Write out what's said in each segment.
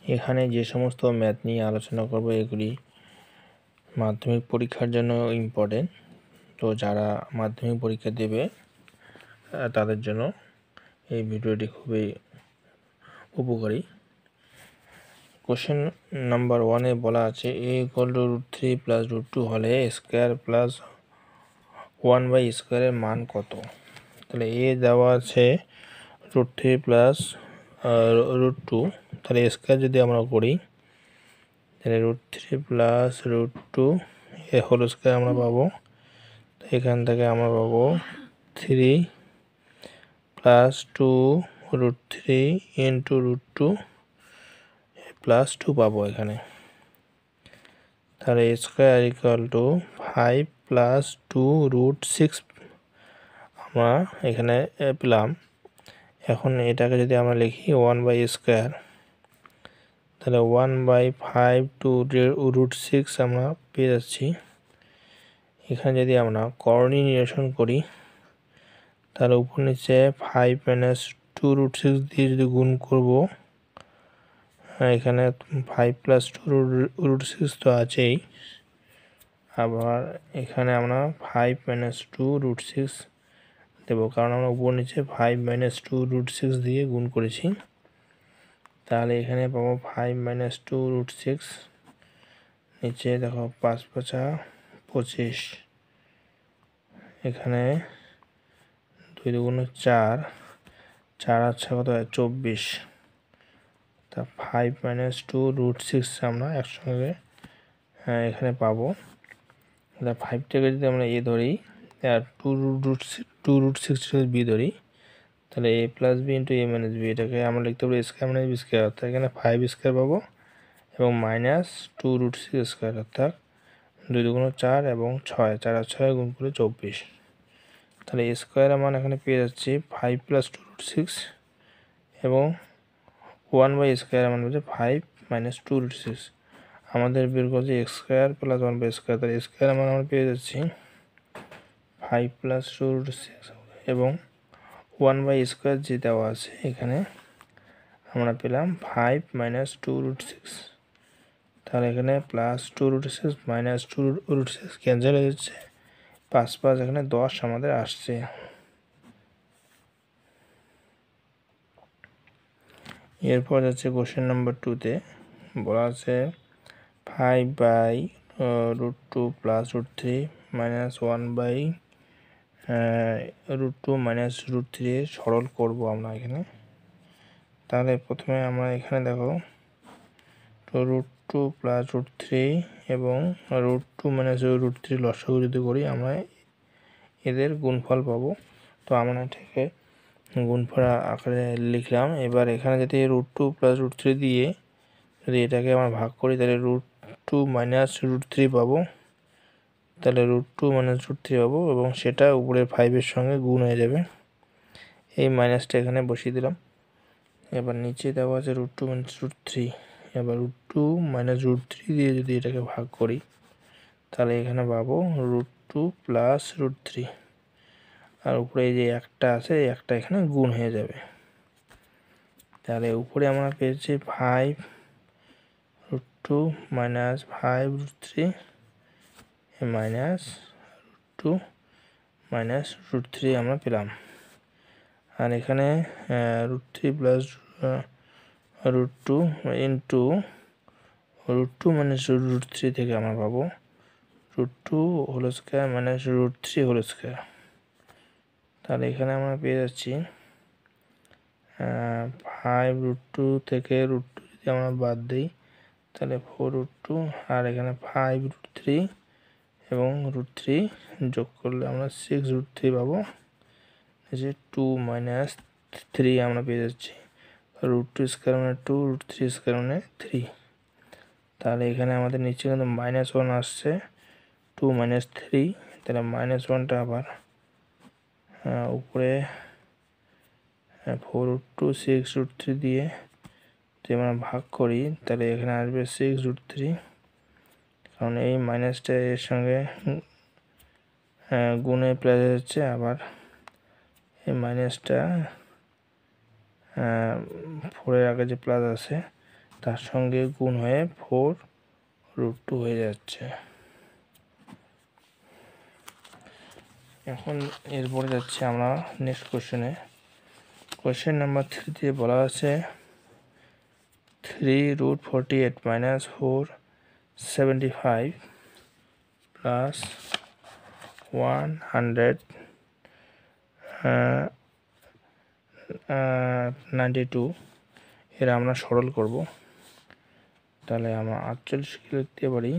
এখানে যে সমস্ত ম্যাথ নিয়ে আলোচনা করব এগুলি মাধ্যমিক পরীক্ষার জন্য ইম্পর্টেন্ট। তো যারা মাধ্যমিক পরীক্ষা দেবে তাদের জন্য এই ভিডিওটি খুবই উপকারী। কোশ্চেন নাম্বার 1-এ বলা আছে a = √3 + √2 হলে স্কয়ার প্লাস 1/স্কয়ার এর মান কত? তাহলে a দেওয়া আছে √3 + √2, তাহলে স্কয়ার যদি আমরা করি তাহলে √3 + √2 এ হোল স্কয়ার আমরা পাবো। তো এখান থেকে আমরা পাবো 3 + 2 √3 × √2 + 2 পাবো এখানে। তাহলে স্কয়ার = 5 + 2 √6 আমরা এখানে পেলাম। এখন এটাকে যদি আমরা লিখি 1/স্কয়ার, তাহলে 1/5 টু √6 আমরা পেয়ে যাচ্ছি। এখানে যদি আমরা করণীয় নিরসন করি তাহলে উপর নিচে 5 - 2 √6 দিয়ে যদি গুণ করব, এখানে 5 + 2 √6 তো আছেই, আবার এখানে আমরা 5 - 2 √6 দেবো, কারণ আমরা উপর নিচে 5 - 2 √6 দিয়ে গুণ করেছি। তাহলে এখানে পাবো 5 - 2 √6, নিচে দেখো 5 × 5 = 25, এখানে 2 × 2 = 4, 4 × 8 = কত হয় 24। তা 5 - 2 √6 আমরা একসঙ্গে এখানে পাবো। তাহলে 5টাকে যদি আমরা a ধরি আর 2 √6 যদি b ধরি, তাহলে a + b × a - b, এটাকে আমরা লিখতে পারি স্কয়ার - b স্কয়ার, অর্থাৎ এখানে 5 স্কয়ার পাবো এবং -2 √6 স্কয়ার, অর্থাৎ 2 × 2 = 4 এবং 6, 4 আর 6 গুণ করে 24। তাহলে স্কয়ারের মান এখানে পেয়ে যাচ্ছি 5 + 2 √6 এবং 1/স্কয়ার মান হচ্ছে 5 - 2 √6। আমাদের বের করছে x² + 1/স্কয়ার, তাহলে স্কয়ারের মান আমরা পেয়ে যাচ্ছি 5 + 2 √6 এবং 1/স্কয়ার যে দেওয়া আছে এখানে আমরা পেলাম 5 - 2 √6। তাহলে এখানে +2 √6 -2 √6 ক্যান্সেল হয়ে যাচ্ছে, 5 5 এখানে 10 আমাদের আসছে। এরপর যাচ্ছে কোশ্চেন নাম্বার 2-তে বলা আছে 5/√2 + √3 - 1/√2 - √3 সরল করব আমরা এখানে। তাহলে প্রথমে আমরা এখানে দেখো √2 + √3 এবং √2 - √3 লসাগু যদি করি আমরা এদের গুণফল পাবো। তো আমরা এটাকে গুণফল আকারে লিখলাম। এবার এখানে যদি √2 + √3 দিয়ে যদি এটাকে আমরা ভাগ করি তাহলে √2 - √3 পাবো, তাহলে √2 - √3 পাবো এবং সেটা উপরের 5-এর সঙ্গে গুণ হয়ে যাবে। এই মাইনাসটা এখানে বসিয়ে দিলাম। এবার নিচে দেওয়া আছে √2 - √3, এবার √2 - √3 দিয়ে যদি এটাকে ভাগ করি তাহলে এখানে পাবো √2 + √3, আর উপরে এই যে একটা আছে এই একটা এখানে গুণ হয়ে যাবে। তাহলে উপরে আমরা পেয়েছি 5 √2 - 5 √3 -√2 - √3 আমরা পেলাম। আর এখানে √3 + √2 × √2 - √3 থেকে আমরা পাবো √2 হোল স্কয়ার -√3 হোল স্কয়ার। তাহলে এখানে আমরা পেয়ে যাচ্ছি 5 √2 থেকে √2 যদি আমরা বাদ দিই তাহলে 4 √2, আর এখানে 5 √3 এবং √3 যোগ করলে আমরা 6 √3 পাবো, যে 2 - 3 আমরা পেয়ে যাচ্ছি। √2 স্কয়ার মানে 2, √3 স্কয়ার মানে 3। তাহলে এখানে আমাদের নিচে কিন্তু -1 আসছে, 2 - 3, তাহলে -1টা আবার উপরে 4 √2 6 √3 দিয়ে যদি আমরা ভাগ করি তাহলে এখানে আসবে 6 √3, কারণ এই মাইনাসটা এর সঙ্গে গুণে প্লাস হচ্ছে, আবার এই মাইনাসটা 4-এর আগে যে প্লাস আছে তার সঙ্গে গুণ হয়ে 4√2 হয়ে যাচ্ছে। এখন এরপরে যাচ্ছি আমরা নেক্সট কোশ্চেনে। কোশ্চেন নাম্বার 3-তে বলা আছে 3√48 - 475 প্লাস 192 এর আমরা সরল করব। তাহলে আমরা 48 কে লিখতে পারি,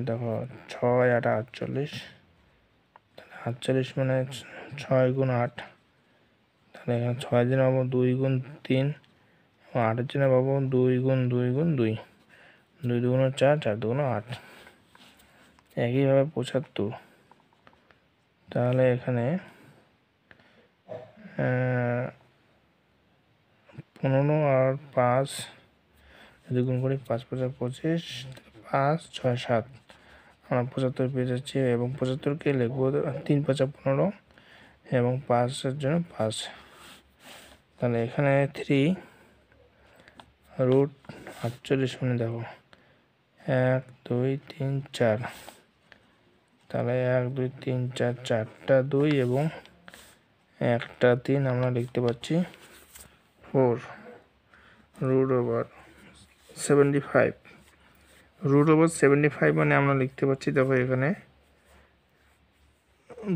দেখো 6 8 48, তাহলে 48 মানে 6 গুণ 8, তাহলে এখানে 6 জনে পাবো 2 গুণ 3 এবং 8 জনে পাবো 2 গুণ 2 গুণ 2, 2 দুগুণ 4, 4 দুগুণ 8। একইভাবে 75, তাহলে এখানে 15 আর 5 যদি গুণ করি 5 5 25, 5 6 7, আমরা 75 পেয়ে যাচ্ছি এবং 75কে লিখবো 3 5 15 এবং 5-এর জন্য 5। তাহলে এখানে 3√48 মানে দেখো 1 2 3 4, তাহলে 1 2 3 4, 4টা 2 এবং একটা 3 আমরা লিখতে পাচ্ছি 4√75। √75 মানে আমরা লিখতে পাচ্ছি, দেখো এখানে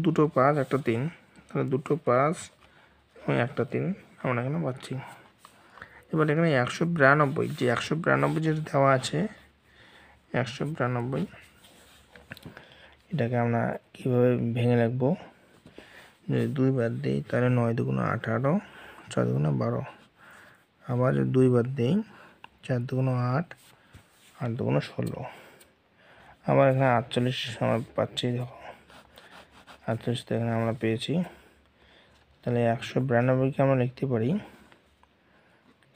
দুটো 5 একটা 3, তাহলে দুটো 5 এবং একটা 3 আমরা এখানে পাচ্ছি। এবার এখানে 192, যে 192 যেটা দেওয়া আছে 192, এটাকে আমরা কীভাবে ভেঙে লিখবো, যদি 2 বাদ দিই তাহলে 9 দুগুণ 18, 6 দুগুণ 12, আবার যদি 2 বাদ দিই 4 দুগুণ 8, 8 দুগুণ 16, আবার এখানে 48 আমরা পাচ্ছি, দেখো 48 তো এখানে আমরা পেয়েছি। তাহলে 192কে আমরা লিখতে পারি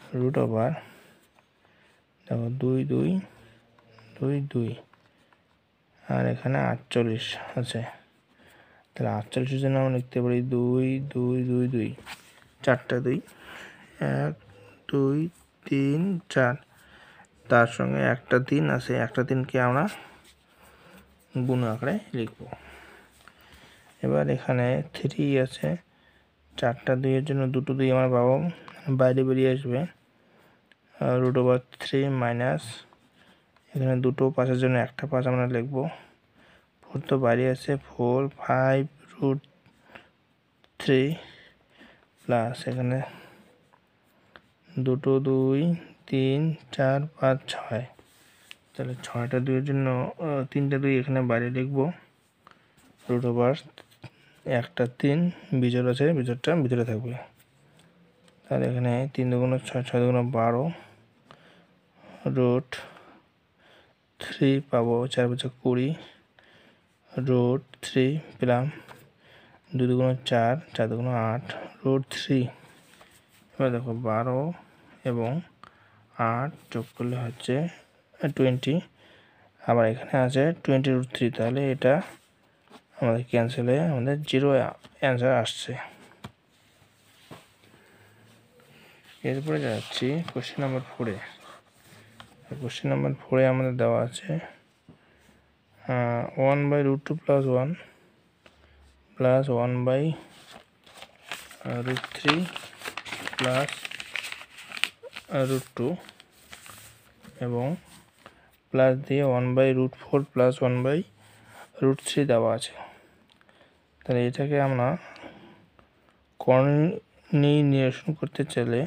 √, দেখো 2 2 2 2, আর এখানে 48 আছে, তাহলে 48-এর জন্য আমরা লিখতে পারি 2 2 2 2, 4টা 2, 1 2 3 4, তার সঙ্গে একটা 3 আছে, একটা 3কে আমরা গুণ আকারে লিখব। এবার এখানে 3 আছে, 4টা 2-এর জন্য দুটো 2 আমরা পাবো, বাইরে বেরিয়ে আসবে √3 মাইনাস, এখানে দুটো 5-এর জন্য একটা 5 আমরা লিখব, 4 তো বাইরে আছে 4 5√3 প্লাস এখানে দুটো 2 3 4 5 6, তাহলে 6টা 2-এর জন্য 3টা 2 এখানে বাইরে লিখব, √, একটা 3 বিজোড় আছে, বিজোড়টা ভিতরে থাকবে। তাহলে এখানে 3 দুগুণ 6, 6 দুগুণ 12, √3 পাবো, 4 5 20, √3 পেলাম, 2 দুগুণ 4, 4 দুগুণ 8, √3। এবার দেখো 12 এবং 8 যোগ করলে হচ্ছে 20, আবার এখানে আছে 20√3, তাহলে এটা আমাদের ক্যান্সেল হয়ে আমাদের 0 অ্যান্সার আসছে। এরপরে যাচ্ছি কোশ্চেন নাম্বার 4-এ। কোশ্চেন নাম্বার 4-এ আমাদের দেওয়া আছে 1/√2 + 1 প্লাস 1/√3 প্লাস √2 এবং প্লাস দিয়ে 1/√4 প্লাস 1/√3 দেওয়া আছে। তাহলে এটাকে আমরা কর্ণী নিরসন করতে চাইলে,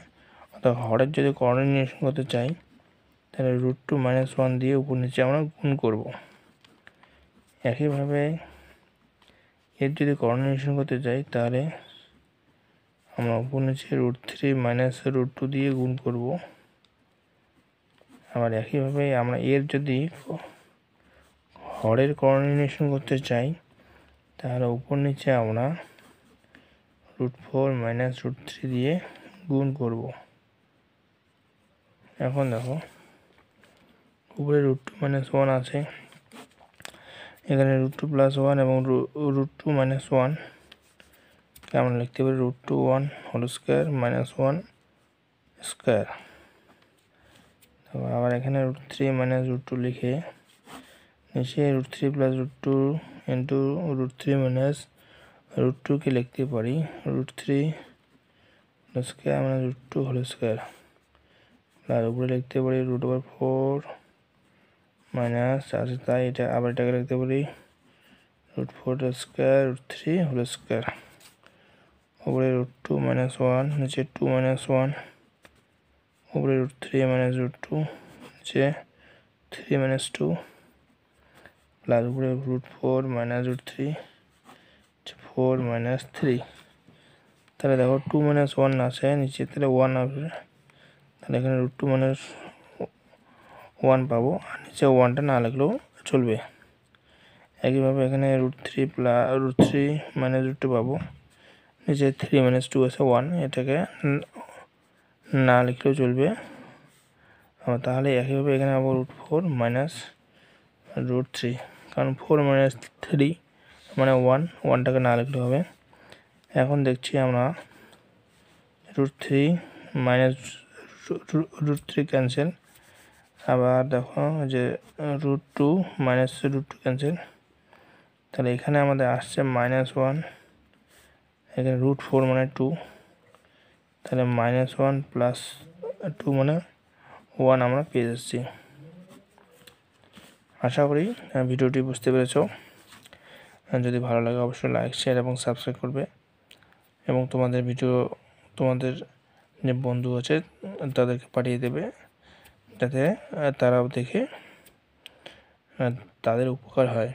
অর্থাৎ হরের যদি কর্ণী নিরসন করতে চাই, তাহলে √2 - 1 দিয়ে উপর নিচে আমরা গুণ করব। একইভাবে এর যদি কর্ণী নিরসন করতে চাই, তাহলে আমরা উপর নিচে √3 - √2 দিয়ে গুণ করব। আবার একইভাবে আমরা এর যদি হরের কর্ণী নিরসন করতে চাই, তাহলে উপর নিচে আমরা √4 - √3 দিয়ে গুণ করব। এখন দেখো উপরে √2 - 1 আছে, এখানে √2 + 1 এবং √2 - 1 আমরা লিখতে পারি √2 1² - 1² আবার এখানে √3 মাইনাস √2 লিখে নিচে √3 প্লাস √2 ইন্টু √3 মাইনাস √2 কে লিখতে পারি √3 whole square minus √2 whole square plus উপরে লিখতে পারি √4 মাইনাস আছে তাই এটা আবার এটাকে লিখতে পারি √4 স্কয়ার √3 হোল স্কয়ার উপরে √2 মাইনাস 1 নিচে 2 মাইনাস 1 উপরে √3 মাইনাস √2 নিচে 3 মাইনাস 2 প্লাস উপরে √4 মাইনাস √3 4 মাইনাস 3 তাহলে দেখো 2 মাইনাস 1 আছে নিচে তাহলে 1 আসবে তাহলে এখানে √2 মাইনাস 1 পাবো আর নিচে 1টা না লিখলেও চলবে একইভাবে এখানে √3 প্লাস √3 মাইনাস √2 পাবো নিচে 3 মাইনাস 2 আছে 1 এটাকে না লিখলেও চলবে তাহলে একইভাবে এখানে আবার √4 মাইনাস √3 কারণ 4 মাইনাস 3 মানে 1টাকে না লিখলে হবে এখন দেখছি আমরা √3 মাইনাস √3 ক্যান্সেল আবার দেখো যে √2 মাইনাস √2 ক্যান্সেল তাহলে এখানে আমাদের আসছে -1 এখানে √4 মানে 2 তাহলে -1 প্লাস 2 মানে 1 আমরা পেয়ে যাচ্ছি আশা করি ভিডিওটি বুঝতে পেরেছো যদি ভালো লাগে অবশ্যই লাইক শেয়ার এবং সাবস্ক্রাইব করবে এবং তোমাদের ভিডিও তোমাদের যে বন্ধু আছে তাদেরকে পাঠিয়ে দেবে যাতে তারাও দেখে তাদের উপকার হয়।